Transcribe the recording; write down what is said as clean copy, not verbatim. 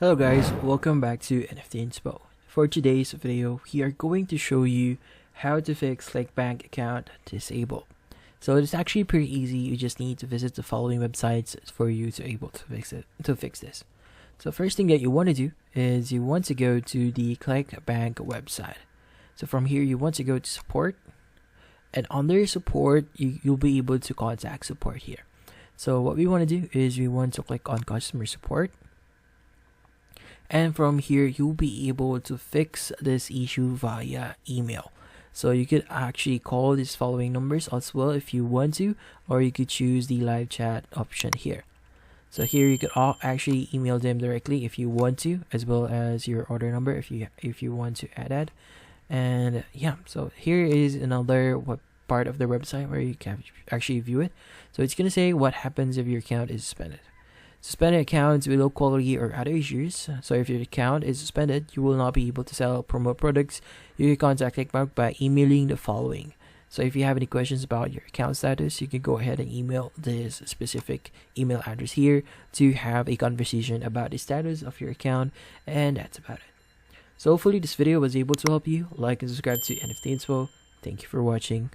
Hello guys, welcome back to NFT Inspo. For today's video, we are going to show you how to fix Clickbank account disabled. So it's actually pretty easy. You just need to visit the following websites for you to able to fix this. So first thing that you want to do is you want to go to the Clickbank website. So from here you want to go to support, and under support you'll be able to contact support here. So what we want to do is we want to click on customer support. And from here, you'll be able to fix this issue via email. So you could actually call these following numbers as well if you want to, or you could choose the live chat option here. So here you could actually email them directly if you want to, as well as your order number if you want to add that. And yeah, so here is another part of the website where you can actually view it. So it's gonna say what happens if your account is suspended. Suspended accounts with low quality or other issues. So if your account is suspended, you will not be able to sell or promote products. You can contact Clickbank by emailing the following. So if you have any questions about your account status, you can go ahead and email this specific email address here to have a conversation about the status of your account, and that's about it. So hopefully this video was able to help you. Like and subscribe to NFT Info. Thank you for watching.